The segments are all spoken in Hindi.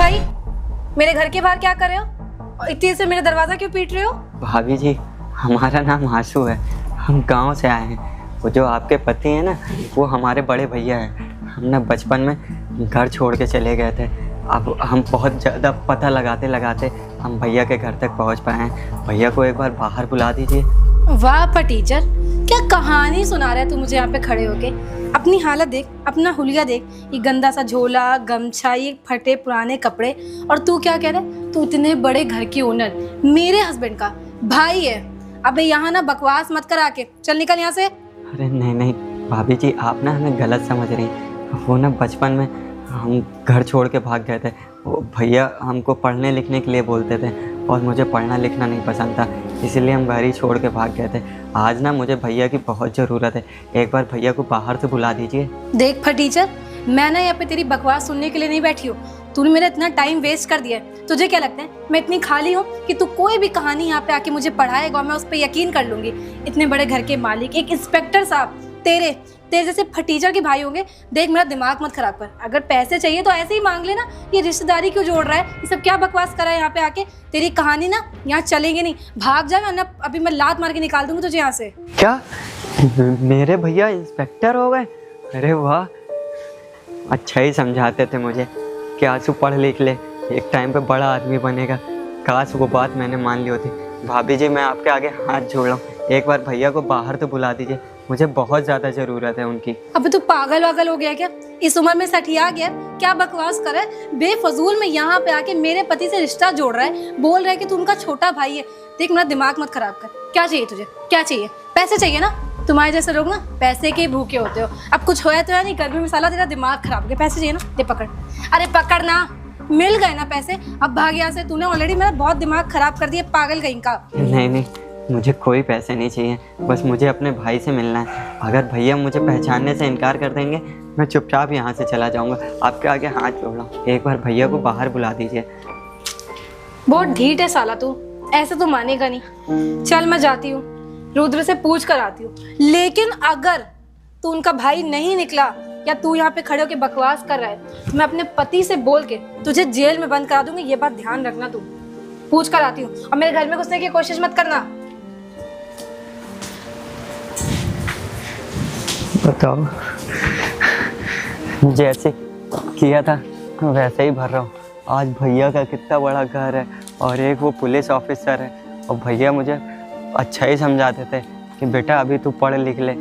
भाई, मेरे घर के बाहर क्या कर रहे हो? और इतनी से मेरा दरवाजा क्यों पीट रहे हो? भाभी जी, हमारा नाम आशू है। हम गांव से आए हैं। वो जो आपके पति हैं ना, वो हमारे बड़े भैया हैं। हमने बचपन में घर छोड़ के चले गए थे। अब हम बहुत ज़्यादा पता लगाते लगाते हम भैया के घर तक पहुंच पाए हैं। भैया को एक बार बाहर बुला दीजिए। वाह टीचर, क्या कहानी सुना रहा है तू मुझे यहाँ पे खड़े होके। अपनी हालत देख, अपना हुलिया देख, ये गंदा सा झोला, गमछा, ये फटे पुराने कपड़े, और तू क्या कह रहा है? तू इतने बड़े घर की ओनर, मेरे हस्बैंड का भाई है। अबे यहाँ ना बकवास मत कर, आके चल निकल यहाँ से। अरे नहीं नहीं भाभी जी, आप ना हमें गलत समझ रही हैं। वो ना बचपन में हम घर छोड़ के भाग गए थे। वो भैया हमको पढ़ने लिखने के लिए बोलते थे और मुझे पढ़ना लिखना नहीं पसंद था, इसीलिए हम घर ही छोड़ के भाग गए थे। आज ना मुझे भैया की बहुत ज़रूरत है। एक बार भैया को बाहर से बुला दीजिए। देख फटीचर, मैं ना यहाँ पे तेरी बकवास सुनने के लिए नहीं बैठी हूँ। तूने मेरा इतना टाइम वेस्ट कर दिया है। तुझे क्या लगता है मैं इतनी खाली हूँ कि तू कोई भी कहानी यहाँ पे आके मुझे पढ़ाएगा और मैं उस पर यकीन कर लूंगी? इतने बड़े घर के मालिक, एक इंस्पेक्टर साहब, तेरे जैसे फटीचर के भाई होंगे। देख मेरा दिमाग मत खराब कर। अगर पैसे चाहिए तो ऐसे ही मांग लेना। ये रिश्तेदारी क्यों जोड़ रहा है? ये सब क्या बकवास करा है यहाँ पे आके? तेरी कहानी ना यहाँ चलेगी नहीं। भाग जा, वरना अभी मैं लात मार के निकाल दूंगी तुझे यहाँ से। क्या मेरे भैया इंस्पेक्टर हो गए? अरे वाह, अच्छा ही समझाते थे मुझे कि आंसू पढ़ लिख ले, एक टाइम पे बड़ा आदमी बनेगा। काश वो बात मैंने मान ली होती। भाभी जी, मैं आपके आगे हाथ जोड़ रहा हूँ, एक बार भैया को बाहर तो बुला दीजिए। मुझे बहुत ज़्यादा ज़रूरत है उनकी। अब तू पागल वागल हो गया क्या? इस उम्र में सठिया गया? क्या बकवास कर रहा है? बेफजूल में यहाँ पे आके मेरे पति से रिश्ता जोड़ रहा है, बोल रहा है कि तू उनका छोटा भाई है। देख मेरा दिमाग मत खराब कर। क्या चाहिए तुझे? क्या चाहिए? पैसे चाहिए ना? तुम्हारे जैसे लोग ना पैसे के भूखे होते हो। अब कुछ होया तो है नहीं, गर्मी में साला तेरा दिमाग खराब हो गया। पैसे चाहिए ना? दे पकड़। अरे पकड़ ना, मिल गए ना पैसे, अब भाग यहाँ से। तूने ऑलरेडी मेरा बहुत दिमाग खराब कर दिया, पागल कहीं का। नहीं नहीं, मुझे कोई पैसे नहीं चाहिए, बस मुझे अपने भाई से मिलना है। अगर भैया मुझे पहचानने से इनकार कर देंगे, मैं चुपचाप यहाँ से चला जाऊँगा। आपके आगे हाथ जोड़ रहा हूँ, एक बार भैया को बाहर बुला दीजिए। बहुत ढीठ है साला तू, ऐसे तो मानेगा नहीं। चल मैं जाती हूँ, रुद्र से पूछ कर आती हूँ। लेकिन अगर तू उनका भाई नहीं निकला या तू यहाँ पे खड़े होके बकवास कर रहा है, तो मैं अपने पति से बोल के तुझे जेल में बंद करा दूंगी। ये बात ध्यान रखना। तू पूछ कर आती हूँ, और मेरे घर में घुसने की कोशिश मत करना। बताओ, जैसे किया था वैसे ही भर रहा हूँ। आज भैया का कितना बड़ा घर है और एक वो पुलिस ऑफिसर है, और भैया मुझे अच्छा ही समझाते थे कि बेटा अभी तू पढ़ लिख ले,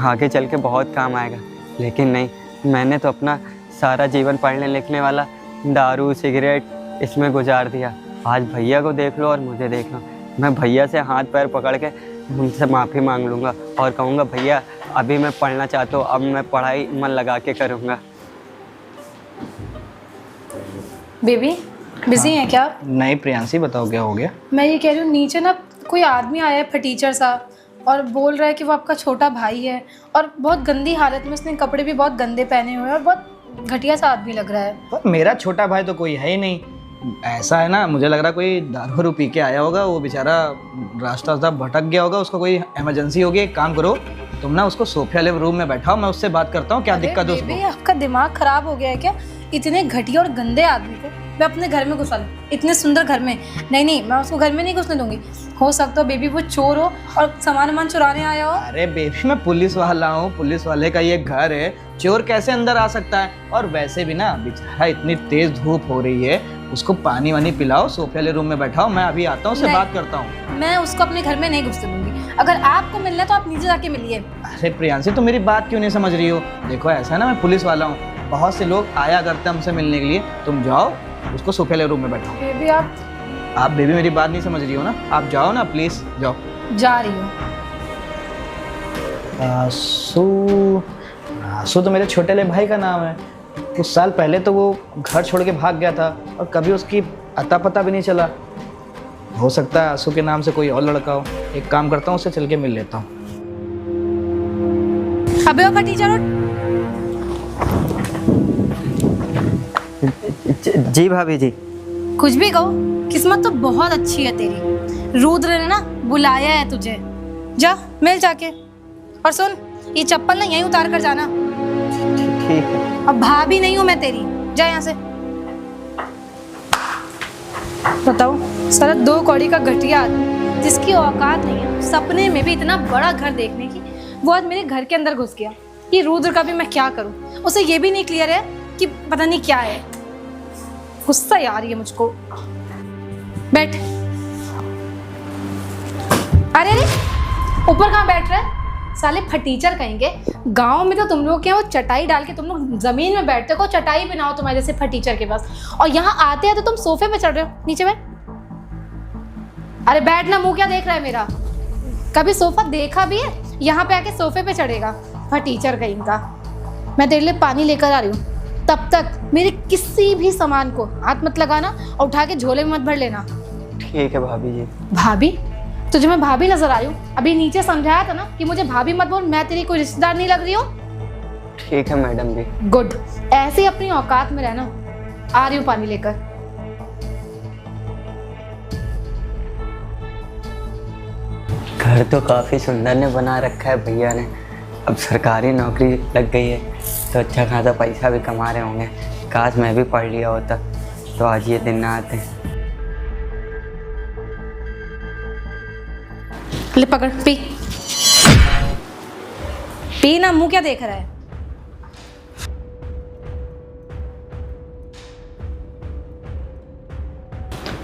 आगे चल के बहुत काम आएगा। लेकिन नहीं, मैंने तो अपना सारा जीवन पढ़ने लिखने वाला दारू सिगरेट इसमें गुजार दिया। आज भैया को देख लो और मुझे देख लो। मैं भैया से हाथ पैर पकड़ के उनसे माफ़ी मांग लूँगा और कहूँगा भैया अभी मैं पढ़ना चाहता हूँ, अब मैं पढ़ाई मन लगा के करूँगा। बेबी बिजी है क्या? नहीं प्रियांशी, बताओ क्या हो गया? मैं ये कह रही हूँ, नीचे ना कोई आदमी आया है फटीचर साहब, और बोल रहा है कि वो आपका छोटा भाई है, और बहुत गंदी हालत में, उसने कपड़े भी बहुत गंदे पहने हुए हैं और बहुत घटिया सा आदमी लग रहा है। पर मेरा छोटा भाई तो कोई है ही नहीं। ऐसा है ना, मुझे लग रहा कोई दारू वारू पी के आया होगा, वो बेचारा रास्ता भटक गया होगा, उसको कोई इमरजेंसी होगी। एक काम करो, तुम ना उसको सोफे वाले रूम में बैठाओ, मैं उससे बात करता हूँ, क्या दिक्कत है उसको। आपका दिमाग खराब हो गया है क्या? इतने घटिया और गंदे आदमी को मैं अपने घर में घुसा लूं? इतने सुंदर घर में? नहीं, मैं उसको घर में नहीं घुसने दूंगी। हो सकता है बेबी वो चोर हो और सामान चुराने आया हो। अरे बेबी, मैं पुलिस वाला हूँ, पुलिस वाले का ये घर है, चोर कैसे अंदर आ सकता है? और वैसे भी ना बेचारा इतनी तेज धूप हो रही है, उसको पानी वानी पिलाओ, सोफे वाले रूम में बैठाओ, मैं अभी आता हूँ, उससे बात करता हूँ। मैं उसको अपने घर में नहीं घुसने दूंगी। अगर आपको मिलना है तो आप नीचे जाके मिलिए। अरे प्रियांशी, तुम मेरी बात क्यों नहीं समझ रही हो? देखो ऐसा है ना, मैं पुलिस वाला हूँ, बहुत से लोग आया करते हैं हमसे मिलने के लिए। तुम जाओ, उसको सोफे वाले रूम में बैठाओ। बेबी आप बेबी मेरी बात नहीं समझ रही हो ना, आप जाओ ना प्लीज, जाओ। जा रही हूँ। आशु तो मेरे छोटे वाले भाई का नाम है। कुछ साल पहले तो वो घर छोड़ के भाग गया था और कभी उसकी अता पता भी नहीं चला। हो सकता है आशु के नाम से कोई और लड़का हो। एक काम करता हूँ, उससे चल के मिल लेता हूँ। अबे वो टीचर, जी भाभी जी। कुछ भी कहो, किस्मत तो बहुत अच्छी है तेरी। रुद्र ने ना बुलाया है तुझे, जा मिल जाके। और सुन, ये चप्पल ना यहीं उतार कर जाना। ठीक है। अब भाभी नहीं हूँ मैं तेरी, जा यहाँ से। बताओ, सारा 2 कौड़ी का घटिया आदमी जिसकी औकात नहीं है सपने में भी इतना बड़ा घर देखने की, वो आज मेरे घर के अंदर घुस गया। ये रुद्र का भी मैं क्या करूं? उसे ये भी नहीं क्लियर है कि पता नहीं क्या है। गुस्सा आ रही है मुझको। बैठ। अरे अरे, ऊपर कहाँ बैठ रहा है? साले फटीचर कहेंगे। गांव में तो तुम लोग क्या, वो चटाई डाल के तुम लोग जमीन में बैठते हो, चटाई बनाओ तुम्हारे जैसे फटीचर के पास, और यहाँ आते हैं तो तुम सोफे पे चढ़ रहे हो। नीचे बैठ। अरे बैठ ना, मुंह क्या देख रहा है मेरा? कभी सोफा देखा भी है? यहाँ पे आके सोफे पे चढ़ेगा फटीचर कहीं का। मैं तेरे लिए पानी लेकर आ रही हूँ, तब तक मेरे किसी भी सामान को हाथ मत लगाना और उठा के झोले में मत भर लेना। ठीक है भाभी जी। भाभी? तुझे मैं भाभी नजर आ रही हूँ? अभी नीचे समझाया था ना कि मुझे भाभी मत बोल, मैं तेरी कोई रिश्तेदार नहीं लग रही हूँ। ठीक है मैडम जी। गुड, ऐसे ही अपनी औकात में रहना। आ रही हूँ पानी लेकर। घर तो काफ़ी सुंदर ने बना रखा है भैया ने। अब सरकारी नौकरी लग गई है तो अच्छा खासा पैसा भी कमा रहे होंगे। काश मैं भी पढ़ लिया होता तो आज ये दिन ना आते। ले पकड़, पी पी ना, मुंह क्या देख रहा है?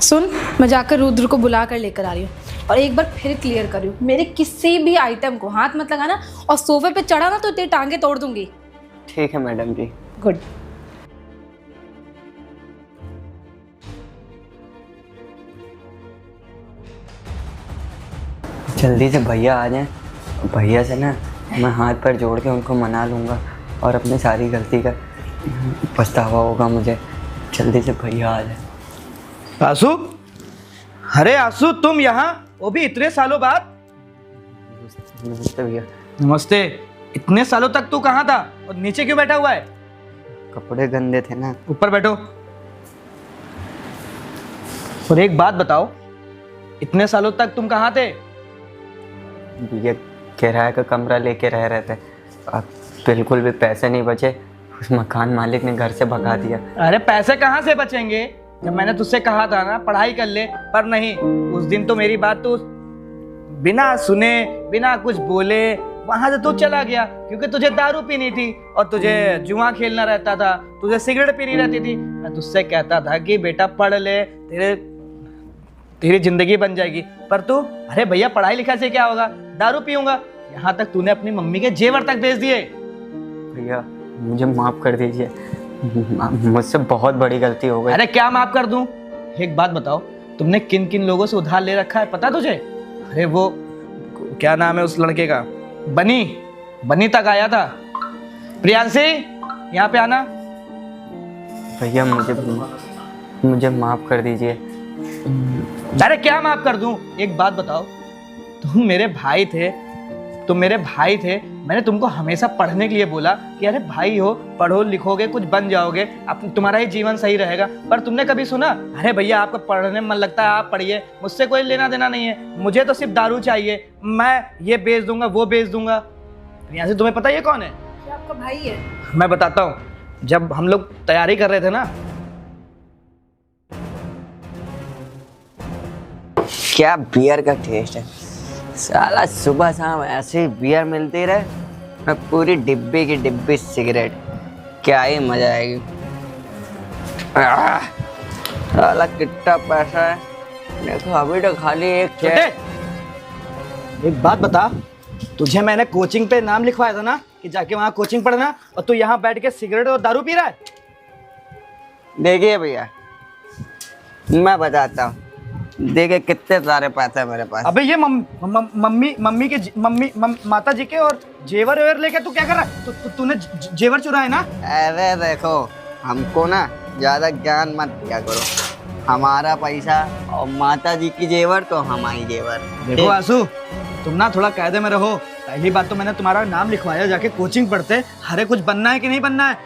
सुन, मैं जाकर रुद्र को बुला कर लेकर आ रही हूँ और एक बार फिर क्लियर कर रही हूँ, मेरे किसी भी आइटम को हाथ मत लगाना, और सोफे पे चढ़ा ना तो तेरी टांगे तोड़ दूंगी। ठीक है मैडम जी। गुड। जल्दी से भैया आ जाएं। भैया से ना मैं हाथ पर जोड़ के उनको मना लूँगा और अपनी सारी गलती का पछतावा होगा मुझे। जल्दी से भैया आ जाए। आंसू, अरे आंसू तुम यहाँ, वो भी इतने सालों बाद? नमस्ते भैया। नमस्ते। इतने सालों तक तू कहाँ था और नीचे क्यों बैठा हुआ है? कपड़े गंदे थे ना। ऊपर बैठो। और एक बात बताओ, इतने सालों तक तुम कहाँ थे? भैया किराए का कमरा लेके रह रहे थे, अब बिल्कुल भी पैसे नहीं बचे। उस मकान मालिक ने घर से भगा दिया। अरे पैसे कहाँ से बचेंगे? जब मैंने तुझसे कहा था ना पढ़ाई कर ले, पर नहीं, उस दिन तो मेरी बात तो बिना सुने बिना कुछ बोले वहां से तू चला गया, क्योंकि तुझे दारू पीनी थी और तुझे जुआ खेलना रहता था, तुझे सिगरेट पीनी रहती थी। मैं तुझसे कहता था कि बेटा पढ़ ले, तेरी जिंदगी बन जाएगी, पर तू अरे भैया पढ़ाई लिखाई से क्या होगा, दारू पीऊंगा। यहाँ तक तूने अपनी मम्मी के जेवर तक बेच दिए। भैया मुझे माफ़ कर दीजिए, मुझसे बहुत बड़ी गलती हो गई। अरे क्या माफ कर दूं? एक बात बताओ, तुमने किन किन लोगों से उधार ले रखा है पता तुझे? अरे वो क्या नाम है उस लड़के का, बनी तक आया था। प्रियांशी, यहाँ पे आना। भैया मुझे माफ़ कर दीजिए। अरे क्या माफ कर दूं? एक बात बताओ, तुम मेरे भाई थे, मैंने तुमको हमेशा पढ़ने के लिए बोला कि अरे भाई हो, पढ़ो लिखोगे कुछ बन जाओगे, तुम्हारा ही जीवन सही रहेगा, पर तुमने कभी सुना अरे भैया आपका पढ़ने में मन लगता है आप पढ़िए, मुझसे कोई लेना देना नहीं है, मुझे तो सिर्फ दारू चाहिए, मैं ये बेच दूंगा वो बेच दूंगा। यहाँ से तुम्हें पता ये कौन है? क्या आपका भाई है? मैं बताता हूँ। जब हम लोग तैयारी कर रहे थे ना, क्या बियर का टेस्ट है साला, सुबह शाम ऐसे ही बियर मिलती रहे और पूरी डिब्बी की डिब्बी सिगरेट, क्या ही मजा आएगी। साला कितना पैसा है देखो, अभी तो खाली एक छोटे, एक बात बता, तुझे मैंने कोचिंग पे नाम लिखवाया था ना कि जाके वहाँ कोचिंग पढ़ना, और तू यहाँ बैठ के सिगरेट और दारू पी रहा है? देखिए भैया मैं बताता हूँ, देखिए कितने सारे पैसे है मेरे पास। अबे ये मम्मी माता जी के और जेवर वेवर लेके तू क्या कर रहा है? तूने जेवर चुराए ना? अरे देखो, हमको ना ज्यादा ज्ञान मत दिया करो, हमारा पैसा और माता जी की जेवर तो हमारी जेवर। देखो आंसू, तुम ना थोड़ा कायदे में रहो। पहली बात तो मैंने तुम्हारा नाम लिखवाया, जाके कोचिंग पढ़ते, हरे कुछ बनना है कि नहीं बनना है?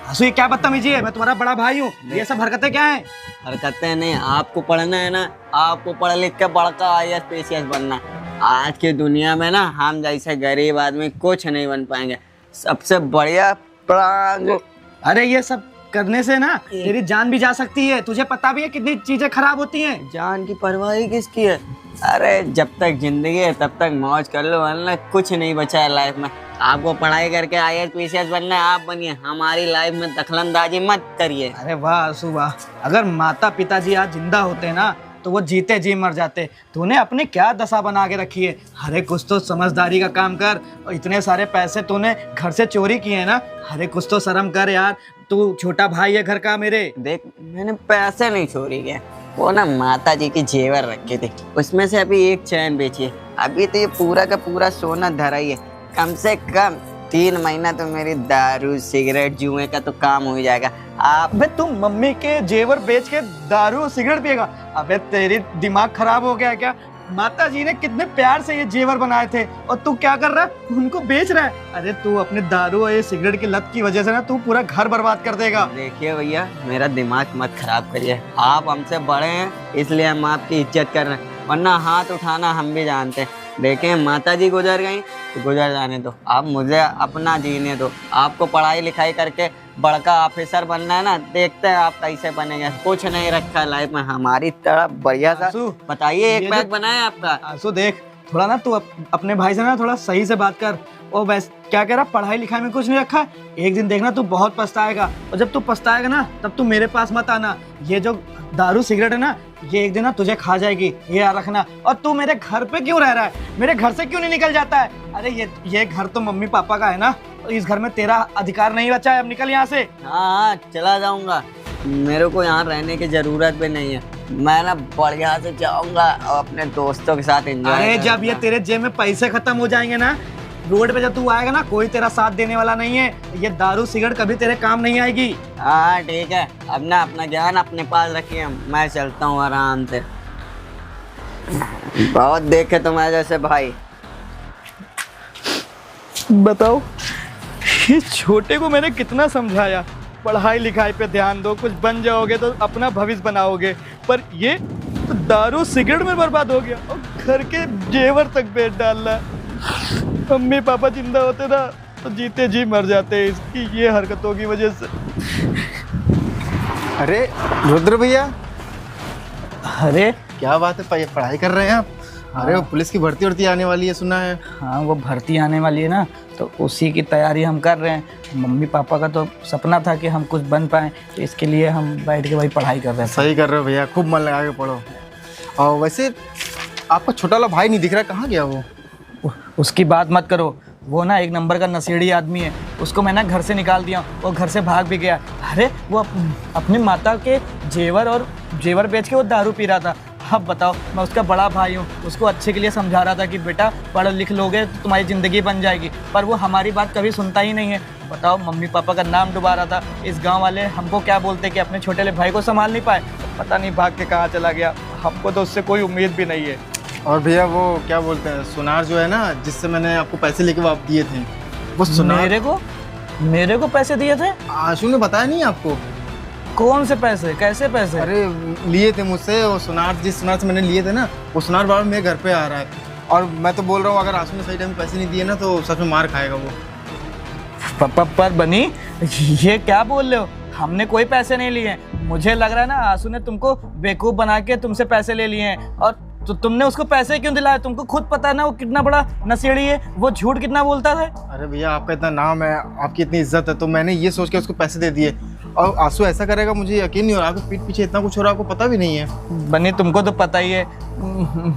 आंसू ये क्या बदतमीजी है? मैं तुम्हारा बड़ा भाई हूँ, ये सब हरकतें क्या है? हरकतें नहीं, आपको पढ़ना है ना, आपको पढ़ लिख के बड़का IAS PCS बनना। आज की दुनिया में ना हम जैसे गरीब आदमी कुछ नहीं बन पाएंगे, सबसे बढ़िया प्लान। अरे ये सब करने से ना तेरी जान भी जा सकती है। तुझे पता भी है कितनी चीजें खराब होती हैं। जान की परवाह ही किसकी है? अरे जब तक जिंदगी है तब तक मौज कर लो, वरना कुछ नहीं बचा है लाइफ में। आपको पढ़ाई करके IAS PCS बनना है, आप बनिए, हमारी लाइफ में दखलंदाजी मत करिए। अरे वाह आंसू वाह, अगर माता पिताजी आज जिंदा होते ना तो वो जीते जी मर जाते। तूने अपने क्या दशा बना के रखी है। अरे कुछ तो समझदारी का काम कर। और इतने सारे पैसे तूने घर से चोरी किए हैं ना, अरे कुछ तो शर्म कर यार। तू छोटा भाई है घर का मेरे। देख मैंने पैसे नहीं चोरी किए, वो ना माता जी की जेवर रखे थे, उसमें से अभी एक चैन बेची है। अभी तो ये पूरा का पूरा सोना धरा ही है। कम से कम 3 महीना तो मेरी दारू सिगरेट जुए का तो काम हो ही जाएगा। आप अबे तुम मम्मी के जेवर बेच के दारू सिगरेट पिएगा? अबे तेरी दिमाग खराब हो गया है क्या? माता जी ने कितने प्यार से ये जेवर बनाए थे और तू क्या कर रहा है? उनको बेच रहा है। अरे तू अपने दारू और ये सिगरेट की लत की वजह से ना तू पूरा घर बर्बाद कर देगा। देखिए भैया, मेरा दिमाग मत खराब करिए। आप हमसे बड़े हैं इसलिए हम आपकी इज्जत कर रहे हैं, वरना हाथ उठाना हम भी जानते हैं। देखें माता जी गुजर गई तो गुजर जाने दो, आप मुझे अपना जीने दो। आपको पढ़ाई लिखाई करके बड़का ऑफिसर बनना है ना, देखते हैं आप कैसे बनेंगे। कुछ नहीं रखा लाइफ में हमारी तरह बढ़िया सा। आंसू, बताइए, एक ये बैग बनाए आपका? आंसू देख, थोड़ा ना तू अपने भाई से ना थोड़ा सही से बात कर। ओ बस क्या कह रहा, पढ़ाई लिखाई में कुछ नहीं रखा है? एक दिन देखना तू बहुत पछताएगा, और जब तू पछताएगा ना तब तू मेरे पास मत आना। ये जो दारू सिगरेट है ना, ये एक दिन ना तुझे खा जाएगी, ये याद रखना। और तू मेरे घर पे क्यों रह रहा है? मेरे घर से क्यों नहीं निकल जाता है? अरे ये घर तो मम्मी पापा का है ना, इस घर में तेरा अधिकार नहीं बचा है। अब निकल यहाँ से। हाँ चला जाऊंगा, मेरे को यहाँ रहने की जरूरत भी नहीं है। मैं ना बढ़िया से जाऊंगा और अपने दोस्तों के साथ एंजॉय। अरे जब ये तेरे जेब में पैसे खत्म हो जाएंगे ना, रोड पे जब तू आएगा ना, कोई तेरा साथ देने वाला नहीं है। ये दारू सिगरेट कभी तेरे काम नहीं आएगी। हाँ ठीक है, अब ना अपना ज्ञान अपने पास रखिए, मैं चलता हूँ आराम से। बहुत देखे तुम्हारे जैसे भाई। बताओ, इस छोटे को मैंने कितना समझाया, पढ़ाई लिखाई पे ध्यान दो, कुछ बन जाओगे तो अपना भविष्य बनाओगे, पर ये तो दारू सिगरेट में बर्बाद हो गया और घर के जेवर तक बेच डाल रहा है। मम्मी पापा जिंदा होते ना तो जीते जी मर जाते इसकी ये हरकतों की वजह से। अरे रुद्र भैया, अरे क्या बात है, पढ़ाई कर रहे हैं आप? अरे वो पुलिस की भर्ती वर्ती आने वाली है सुना है। हाँ, वो भर्ती आने वाली है ना, तो उसी की तैयारी हम कर रहे हैं। मम्मी पापा का तो सपना था कि हम कुछ बन पाएँ, तो इसके लिए हम बैठ के वही पढ़ाई कर रहे हैं। सही कर रहे हो भैया, खूब मन लगा के पढ़ो। और वैसे आपका छोटा वाला भाई नहीं दिख रहा, कहाँ गया वो? उसकी बात मत करो, वो ना एक नंबर का नशेड़ी आदमी है। उसको मैं ना घर से निकाल दिया, वो घर से भाग भी गया। अरे वो अपनी माता के जेवर बेच के वो दारू पी रहा था। अब बताओ, मैं उसका बड़ा भाई हूँ, उसको अच्छे के लिए समझा रहा था कि बेटा पढ़ लिख लोगे तो तुम्हारी ज़िंदगी बन जाएगी, पर वो हमारी बात कभी सुनता ही नहीं है। बताओ, मम्मी पापा का नाम डुबा रहा था। इस गांव वाले हमको क्या बोलते कि अपने छोटे भाई को संभाल नहीं पाए, पता नहीं भाग के कहाँ चला गया। हमको तो उससे कोई उम्मीद भी नहीं है। और भैया वो क्या बोलते हैं, सुनार जो है ना, जिससे मैंने आपको पैसे लेके वो आप दिए थे, वो सुनार मेरे को पैसे दिए थे? आशु ने बताया नहीं आपको? कौन से पैसे, कैसे पैसे? अरे लिए थे मुझसे, वो सुनार, जिस सुनार से मैंने लिए थे ना, वो सुनार बाबा मेरे घर पे आ रहा है। और मैं तो बोल रहा हूँ, अगर आशु ने सही टाइम पैसे नहीं दिए ना तो सच में मार खाएगा वो। पर बनी, ये क्या बोल रहे हो? हमने कोई पैसे नहीं लिए। मुझे लग रहा है ना आशु ने तुमको बेवकूफ़ बना के तुमसे पैसे ले लिए हैं। और तो तुमने उसको पैसे क्यों दिलाए? तुमको खुद पता है ना वो कितना बड़ा नशेड़ी है, वो झूठ कितना बोलता था। अरे भैया, आपका इतना नाम है, आपकी इतनी इज्जत है, तो मैंने ये सोच के उसको पैसे दे दिए। और आंसू ऐसा करेगा मुझे यकीन नहीं हो रहा। आपको पीठ पीछे इतना कुछ हो रहा है, आपको पता भी नहीं है। बनी, तुमको तो पता ही है,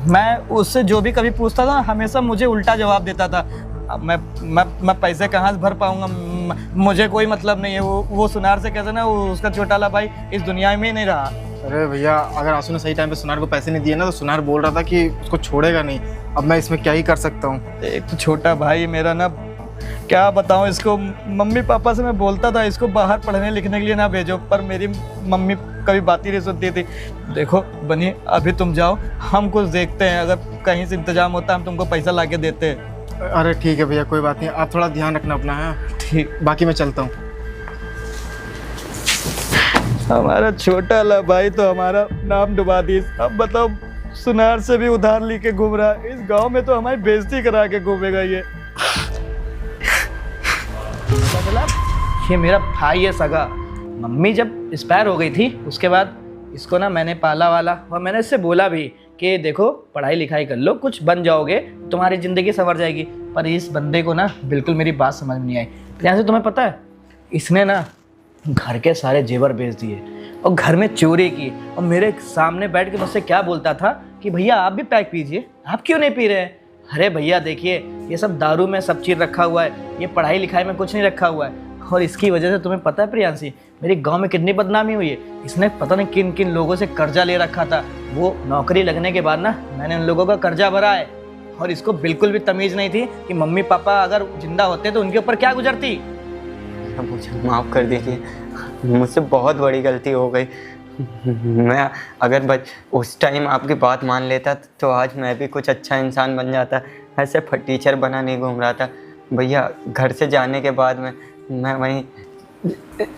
मैं उससे जो भी कभी पूछता था हमेशा मुझे उल्टा जवाब देता था। अब मैं पैसे कहाँ से भर पाऊंगा? मुझे कोई मतलब नहीं है। वो सुनार से कैसे ना, उसका छोटा वाला भाई इस दुनिया में ही नहीं रहा। अरे भैया, अगर आंसू ने सही टाइम पे सुनार को पैसे नहीं दिए ना, तो सुनार बोल रहा था कि उसको छोड़ेगा नहीं। अब मैं इसमें क्या ही कर सकता हूँ। एक तो छोटा भाई मेरा ना, क्या बताऊँ इसको। मम्मी पापा से मैं बोलता था इसको बाहर पढ़ने लिखने के लिए ना भेजो, पर मेरी मम्मी कभी बात ही नहीं सुनती थी। देखो बनी, अभी तुम जाओ, हम कुछ देखते हैं, अगर कहीं से इंतजाम होता है हम तुमको पैसा ला के देते हैं। अरे ठीक है भैया, कोई बात नहीं, आप थोड़ा ध्यान रखना अपना। है ठीक, बाकी मैं चलता हूँ। हमारा छोटा वाला भाई तो हमारा नाम डुबा दी। अब बताओ, सुनार से भी उधार लेके घूम रहा है। इस गांव में तो हमारी बेइज्जती करा के घूमेगा ये। मतलब ये मेरा भाई है सगा, मम्मी जब एक्सपायर हो गई थी उसके बाद इसको ना मैंने पाला वाला, और मैंने इससे बोला भी कि देखो पढ़ाई लिखाई कर लो, कुछ बन जाओगे, तुम्हारी ज़िंदगी संवर जाएगी। पर इस बंदे को ना बिल्कुल मेरी बात समझ में नहीं आई। यहाँ से तुम्हें पता है, इसने ना घर के सारे जेवर बेच दिए और घर में चोरी की, और मेरे सामने बैठ के मुझसे क्या बोलता था कि भैया आप भी पैक पीजिए, आप क्यों नहीं पी रहे हैं? अरे भैया देखिए, ये सब दारू में सब चीज़ रखा हुआ है, ये पढ़ाई लिखाई में कुछ नहीं रखा हुआ है। और इसकी वजह से तुम्हें पता है प्रियांशी, मेरी गांव में कितनी बदनामी हुई है। इसने पता नहीं किन किन लोगों से कर्जा ले रखा था। वो नौकरी लगने के बाद ना मैंने उन लोगों का कर्जा भरा है, और इसको बिल्कुल भी तमीज़ नहीं थी कि मम्मी पापा अगर जिंदा होते तो उनके ऊपर क्या गुजरती। मुझे माफ़ कर दीजिए, मुझसे बहुत बड़ी गलती हो गई। मैं अगर उस टाइम आपकी बात मान लेता तो आज मैं भी कुछ अच्छा इंसान बन जाता। ऐसे फटीचर बना नहीं घूम रहा था। भैया घर से जाने के बाद मैं वहीं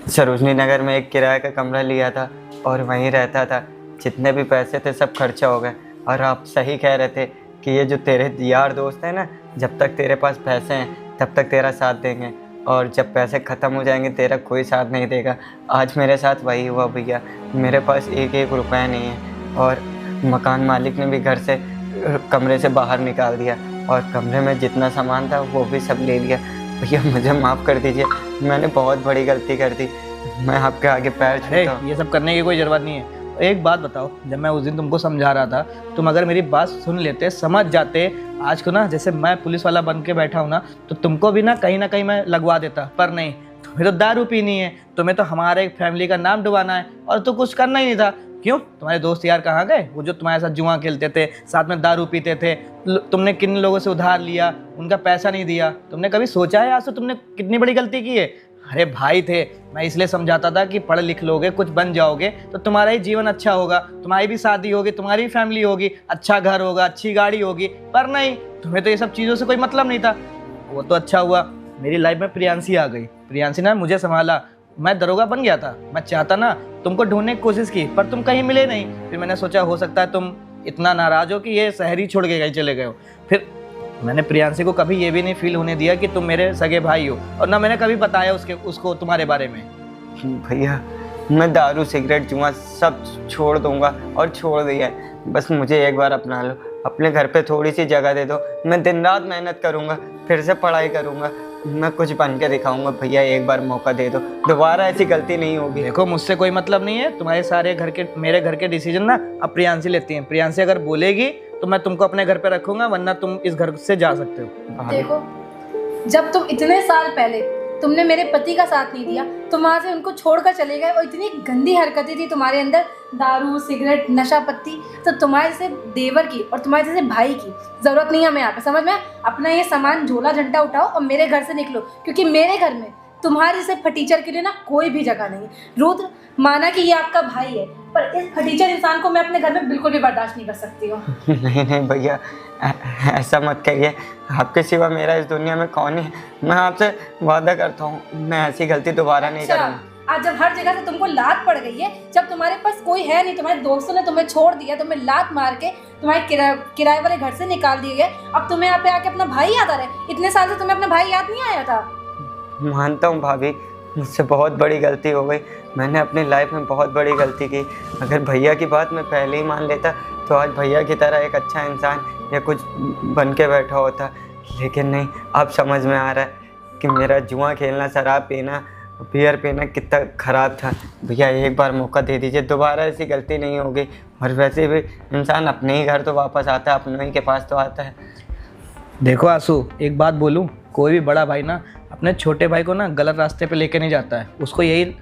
सरोजनी नगर में एक किराए का कमरा लिया था और वहीं रहता था। जितने भी पैसे थे सब खर्चा हो गए। और आप सही कह रहे थे कि ये जो तेरे यार दोस्त हैं ना, जब तक तेरे पास पैसे हैं तब तक तेरा साथ देंगे, और जब पैसे ख़त्म हो जाएंगे तेरा कोई साथ नहीं देगा। आज मेरे साथ वही हुआ भैया। मेरे पास एक रुपया नहीं है, और मकान मालिक ने भी घर से कमरे से बाहर निकाल दिया, और कमरे में जितना सामान था वो भी सब ले लिया। भैया मुझे माफ़ कर दीजिए, मैंने बहुत बड़ी गलती कर दी। मैं आपके आगे पैर छूता हूँ। ये सब करने की कोई ज़रूरत नहीं है। एक बात बताओ, जब मैं उस दिन तुमको समझा रहा था, तुम अगर मेरी बात सुन लेते, समझ जाते, आज को ना जैसे मैं पुलिस वाला बन के बैठा हूँ ना, तो तुमको भी ना कहीं मैं लगवा देता। पर नहीं, तुम्हें तो दारू पीनी है, तुम्हें तो हमारे फैमिली का नाम डुबाना है, और तो कुछ करना ही नहीं था। क्यों? तुम्हारे दोस्त यार कहाँ गए? वो जो तुम्हारे साथ जुआ खेलते थे, साथ में दारू पीते थे। तुमने किन लोगों से उधार लिया, उनका पैसा नहीं दिया। तुमने कभी सोचा है आज से तुमने कितनी बड़ी गलती की है? अरे भाई थे, मैं इसलिए समझाता था कि पढ़ लिख लोगे, कुछ बन जाओगे तो तुम्हारा ही जीवन अच्छा होगा, तुम्हारी भी शादी होगी, तुम्हारी भी फैमिली होगी, अच्छा घर होगा, अच्छी गाड़ी होगी। पर नहीं, तुम्हें तो ये सब चीज़ों से कोई मतलब नहीं था। वो तो अच्छा हुआ मेरी लाइफ में प्रियांशी आ गई। प्रियांशी ने मुझे संभाला। मैं दरोगा बन गया था। मैं चाहता ना तुमको ढूंढने की कोशिश की, पर तुम कहीं मिले नहीं। फिर मैंने सोचा हो सकता है तुम इतना नाराज़ हो कि ये शहर ही छोड़ के कहीं चले गए हो। फिर मैंने प्रियांशी को कभी ये भी नहीं फील होने दिया कि तुम मेरे सगे भाई हो, और ना मैंने कभी बताया उसको तुम्हारे बारे में। भैया मैं दारू सिगरेट जुआ सब छोड़ दूंगा, और छोड़ दिया है। बस मुझे एक बार अपना लो, अपने घर पे थोड़ी सी जगह दे दो। मैं दिन रात मेहनत करूंगा, फिर से पढ़ाई करूंगा, मैं कुछ बन के दिखाऊंगा। भैया एक बार मौका दे दो, दोबारा ऐसी गलती नहीं होगी। देखो मुझसे कोई मतलब नहीं है, तुम्हारे सारे मेरे घर के डिसीजन ना अब प्रियांशी लेती हैं। प्रियांशी अगर बोलेगी तो मैं तुमको अपने घर पे रखूंगा, वरना तुम इस घर से जा सकते हो। देखो, जब तुम इतने साल पहले तुमने मेरे पति का साथ नहीं दिया, तुम वहाँ से उनको छोड़कर चले गए, और इतनी गंदी हरकतें थी तुम्हारे अंदर, दारू सिगरेट नशा पत्ती, तो तुम्हारे जैसे देवर की और तुम्हारे जैसे भाई की ज़रूरत नहीं है हमें यहाँ पे, समझ में? अपना ये सामान झोला झंटा उठाओ और मेरे घर से निकलो, क्योंकि मेरे घर में तुम्हारे जैसे फटीचर के लिए ना कोई भी जगह नहीं है। रुद्र, माना कि ये आपका भाई है, पर इस फटीचर इंसान को मैं अपने घर में बिल्कुल भी बर्दाश्त नहीं कर सकती हूँ। नहीं भैया, ऐसा मत करिए। आपके सिवा मेरा इस दुनिया में कौन है? मैं आपसे वादा करता हूँ, मैं ऐसी गलती दोबारा नहीं करूँगा। आज जब हर जगह से तुमको लात पड़ गई है, जब तुम्हारे पास कोई है नहीं, तुम्हारे दोस्तों ने तुम्हें छोड़ दिया, तुम्हें लात मार के तुम्हारे किराए वाले घर से निकाल दिए गए, अब तुम्हें यहाँ पे आके अपना भाई याद आ रहा है। इतने साल से तुम्हें अपना भाई याद नहीं आया था? मानता हूँ भाभी, मुझसे बहुत बड़ी गलती हो गई। मैंने अपनी लाइफ में बहुत बड़ी गलती की। अगर भैया की बात मैं पहले ही मान लेता तो आज भैया की तरह एक अच्छा इंसान या कुछ बन के बैठा होता। लेकिन नहीं, अब समझ में आ रहा है कि मेरा जुआ खेलना, शराब पीना, बियर पीना कितना ख़राब था। भैया एक बार मौका दे दीजिए, दोबारा ऐसी गलती नहीं होगी। और वैसे भी इंसान अपने ही घर तो वापस आता है, अपने ही के पास तो आता है। देखो आंसू, एक बात बोलूँ, कोई भी बड़ा भाई ना अपने छोटे भाई को ना गलत रास्ते पे लेके नहीं जाता है। उसको यही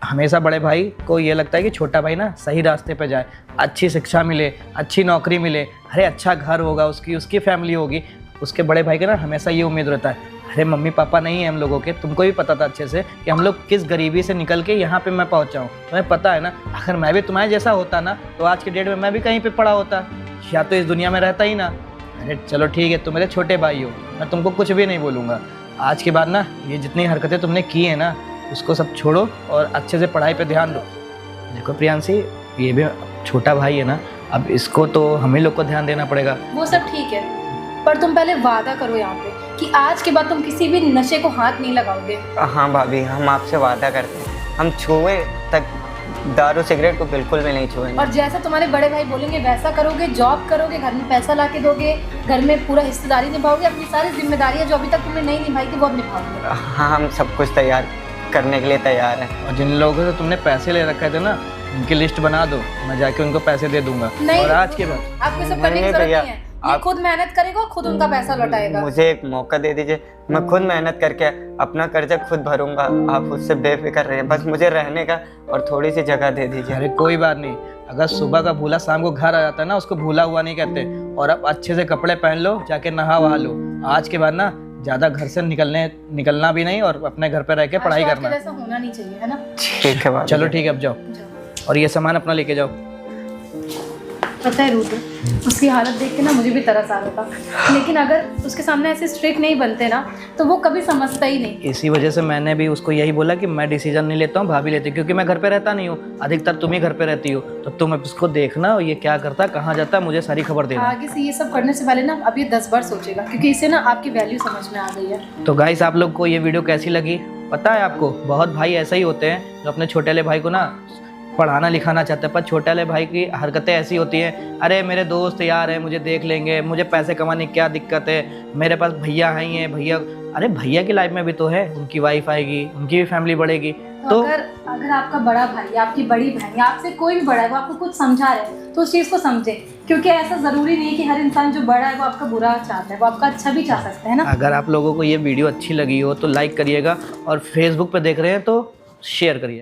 हमेशा बड़े भाई को ये लगता है कि छोटा भाई ना सही रास्ते पे जाए, अच्छी शिक्षा मिले, अच्छी नौकरी मिले, अरे अच्छा घर होगा, उसकी फैमिली होगी। उसके बड़े भाई के ना हमेशा ये उम्मीद रहता है, अरे मम्मी पापा नहीं है हम लोगों के, तुमको भी पता था अच्छे से कि हम लोग किस गरीबी से निकल के यहाँ पे मैं पहुँचा हूँ। तुम्हें पता है ना, अगर मैं भी तुम्हारे जैसा होता ना तो आज के डेट में मैं भी कहीं पर पड़ा होता, या तो इस दुनिया में रहता ही ना। अरे चलो ठीक है, तुम मेरे छोटे भाई हो, मैं तुमको कुछ भी नहीं बोलूँगा। आज के बाद ना ये जितनी हरकतें तुमने की है ना, उसको सब छोड़ो और अच्छे से पढ़ाई पे ध्यान दो। देखो प्रियांशी, ये भी छोटा भाई है ना, अब इसको तो हम ही लोग को ध्यान देना पड़ेगा। वो सब ठीक है, पर तुम पहले वादा करो यहाँ पे कि आज के बाद तुम किसी भी नशे को हाथ नहीं लगाओगे। हाँ भाभी, हम आपसे वादा करते हैं हम छुए तक दारू सिगरेट को बिल्कुल भी नहीं छुएंगे। और जैसा तुम्हारे बड़े भाई बोलेंगे वैसा करोगे, जॉब करोगे, घर में पैसा ला के दोगे, घर में पूरा हिस्सेदारी निभाओगे, अपनी सारी जिम्मेदारियां जो अभी तक तुमने नहीं निभाई थी वो अब निभाओगे। हाँ, हम सब कुछ तैयार करने के लिए तैयार हैं। और जिन लोगों से तुमने पैसे ले रखे थे ना, उनकी लिस्ट बना दो, मैं जाके उनको पैसे दे दूंगा। नहीं, और आज के बाद आपको सब करने की नहीं जरूरत भैया, नहीं है। ये खुद मेहनत करेगा, खुद उनका पैसा लौटाएगा। मुझे एक मौका दे दीजिए, मैं खुद मेहनत करके अपना कर्जा खुद भरूंगा। आप उससे बेफिक्र रहिए, बस मुझे रहने का और थोड़ी सी जगह दे दीजिए। अरे कोई बात नहीं, अगर सुबह का भूला शाम को घर आ जाता है ना, उसको भूला हुआ नहीं कहते। और अब अच्छे से कपड़े पहन लो, जाके नहा वहा लो। आज के बाद ना ज़्यादा घर से निकलना भी नहीं, और अपने घर पे रह के पढ़ाई करना। ऐसा होना नहीं चाहिए, है ना? ठीक है बाबा। चलो ठीक है, अब जाओ और ये सामान अपना लेके जाओ। पता है रूटू, उसकी हालत देख के ना मुझे भी तरस आ रहा था, लेकिन अगर उसके सामने ऐसे स्ट्रिक्ट नहीं बनते ना तो वो कभी समझता ही नहीं। इसी वजह से मैंने भी उसको यही बोला कि मैं डिसीजन नहीं लेता हूँ, भाभी लेती, क्योंकि मैं घर पे रहता नहीं हूँ, अधिकतर तुम ही घर पे रहती हो। तो तुम उसको देखना, और ये क्या करता, कहाँ जाता, मुझे सारी खबर देना। आगे से ये सब करने से पहले ना अब ये 10 बार सोचेगा, क्योंकि इसे ना आपकी वैल्यू समझ में आ गई है। तो गाइस, आप लोग को ये वीडियो कैसी लगी? पता है आपको, बहुत भाई ऐसा ही होते हैं जो अपने छोटे वाले भाई को ना पढ़ाना लिखाना चाहते हैं, पर छोटे वाले भाई की हरकतें ऐसी होती हैं, अरे मेरे दोस्त यार हैं, मुझे देख लेंगे, मुझे पैसे कमाने की क्या दिक्कत है, मेरे पास भैया हैं, भैया। अरे भैया की लाइफ में भी तो है, उनकी वाइफ आएगी, उनकी भी फैमिली बढ़ेगी। तो अगर आपका बड़ा भाई, आपकी बड़ी बहन या आपसे कोई भी बड़ा है, वो आपको कुछ समझा रहे हैं तो उस चीज़ को समझे, क्योंकि ऐसा ज़रूरी नहीं है कि हर इंसान जो बड़ा है वो आपका बुरा चाहता है, वो आपका अच्छा भी चाह सकता है ना। अगर आप लोगों को ये वीडियो अच्छी लगी हो तो लाइक करिएगा, और फेसबुक पे देख रहे हैं तो शेयर करिए।